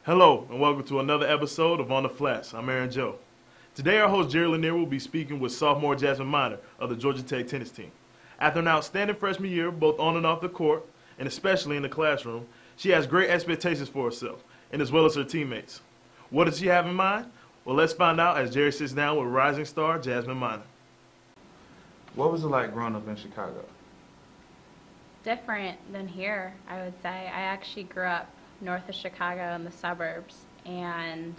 Hello, and welcome to another episode of On the Flats. I'm Aaron Joe. Today, our host Jerry Lanier will be speaking with sophomore Jasmine Minor of the Georgia Tech tennis team. After an outstanding freshman year, both on and off the court, and especially in the classroom, she has great expectations for herself, and as well as her teammates. What does she have in mind? Well, let's find out as Jerry sits down with rising star Jasmine Minor. What was it like growing up in Chicago? Different than here, I would say. I actually grew up north of Chicago in the suburbs, and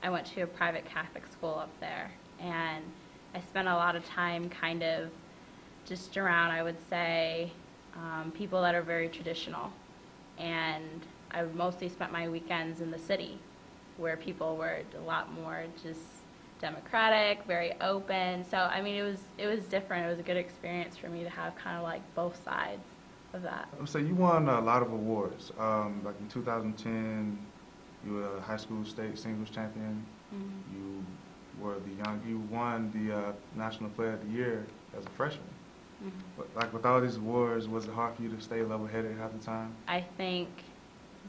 I went to a private Catholic school up there, and I spent a lot of time kind of just around, I would say, people that are very traditional, and I mostly spent my weekends in the city where people were a lot more just democratic, very open. So I mean, it was different. It was a good experience for me to have kind of like both sides of that. So you won a lot of awards. Like in 2010, you were a high school state singles champion. Mm-hmm. You won the National Player of the Year as a freshman. Mm-hmm. But like with all these awards, was it hard for you to stay level-headed half the time? I think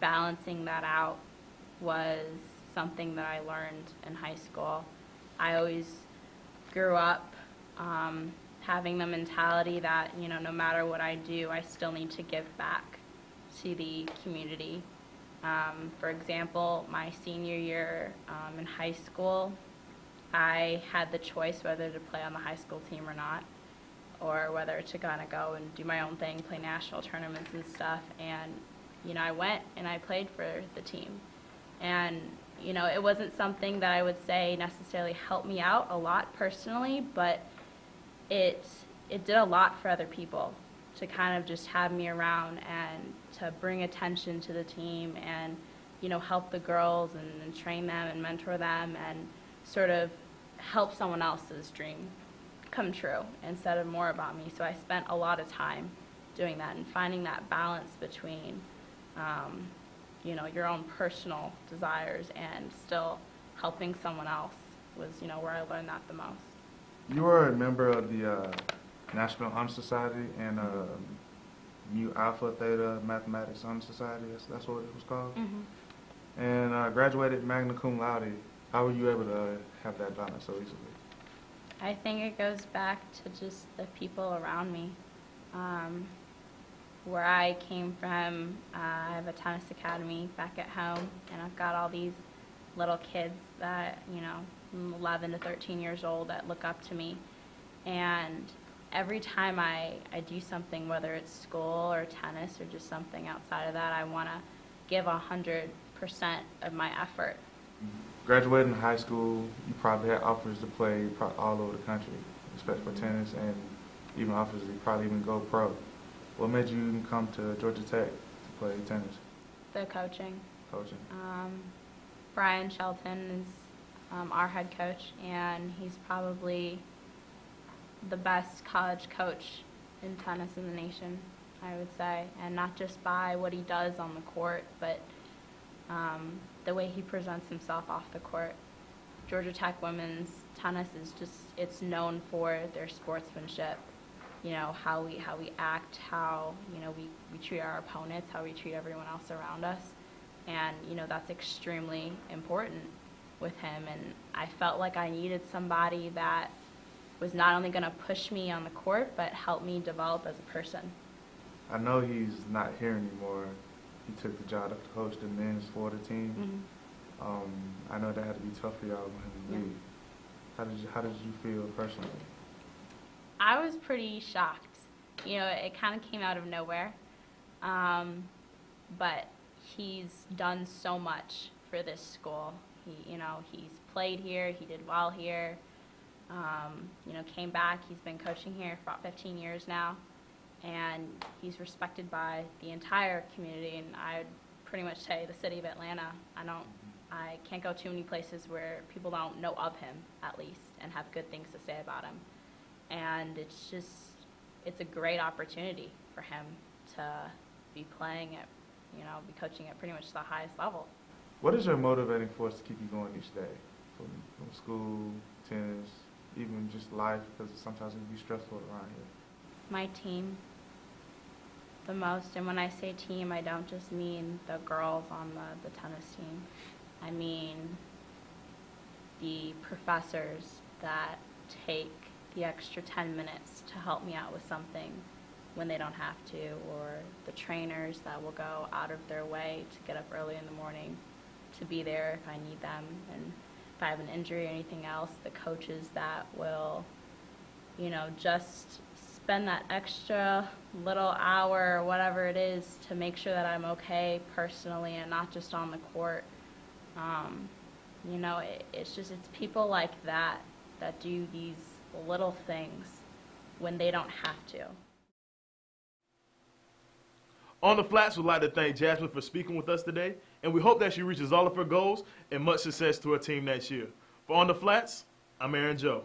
balancing that out was something that I learned in high school. I always grew up having the mentality that, you know, no matter what I do, I still need to give back to the community. For example, my senior year in high school, I had the choice whether to play on the high school team or not, or whether to kind of go and do my own thing, play national tournaments and stuff. And, you know, I went and I played for the team. And, you know, it wasn't something that I would say necessarily helped me out a lot personally, but it did a lot for other people to kind of just have me around and to bring attention to the team and, you know, help the girls and train them and mentor them and sort of help someone else's dream come true instead of more about me. So I spent a lot of time doing that and finding that balance between, you know, your own personal desires and still helping someone else was, you know, where I learned that the most. You were a member of the National Honor Society and Mu Alpha Theta Mathematics Honor Society. That's what it was called. Mm-hmm. And graduated magna cum laude. How were you able to have that balance so easily? I think it goes back to just the people around me. Where I came from, I have a tennis academy back at home, and I've got all these little kids that, you know, 11 to 13 years old that look up to me. And every time I do something, whether it's school or tennis or just something outside of that, I want to give 100% of my effort. Graduating high school, you probably had offers to play all over the country, especially for tennis, and even offers to probably even go pro. What made you even come to Georgia Tech to play tennis? The coaching. Coaching. Brian Shelton is our head coach, and he's probably the best college coach in tennis in the nation, I would say, and not just by what he does on the court, but the way he presents himself off the court. Georgia Tech women's tennis is just, it's known for their sportsmanship, you know, how we act, how, you know, we treat our opponents, how we treat everyone else around us, and, you know, that's extremely important with him. And I felt like I needed somebody that was not only going to push me on the court, but help me develop as a person. I know he's not here anymore. He took the job to coach the men's Florida team. Mm-hmm. I know that had to be tough for y'all when he leave. How did you feel personally? I was pretty shocked. You know, it kind of came out of nowhere. But he's done so much for this school. He, you know, he's played here. He did well here. You know, came back. He's been coaching here for about 15 years now. And he's respected by the entire community, and I'd pretty much say the city of Atlanta. I can't go too many places where people don't know of him, at least, and have good things to say about him. And it's a great opportunity for him to be playing at, you know, be coaching at pretty much the highest level. What is your motivating force to keep you going each day? From school, tennis, even just life, because sometimes it can be stressful around here. My team. The most, and when I say team, I don't just mean the girls on the tennis team. I mean the professors that take the extra 10 minutes to help me out with something when they don't have to, or the trainers that will go out of their way to get up early in the morning to be there if I need them, and if I have an injury or anything else, the coaches that will, you know, just spend that extra little hour or whatever it is to make sure that I'm okay personally and not just on the court. You know, it's people like that that do these little things when they don't have to. On the Flats, we'd like to thank Jasmine for speaking with us today, and we hope that she reaches all of her goals and much success to her team next year. For On the Flats, I'm Aaron Joe.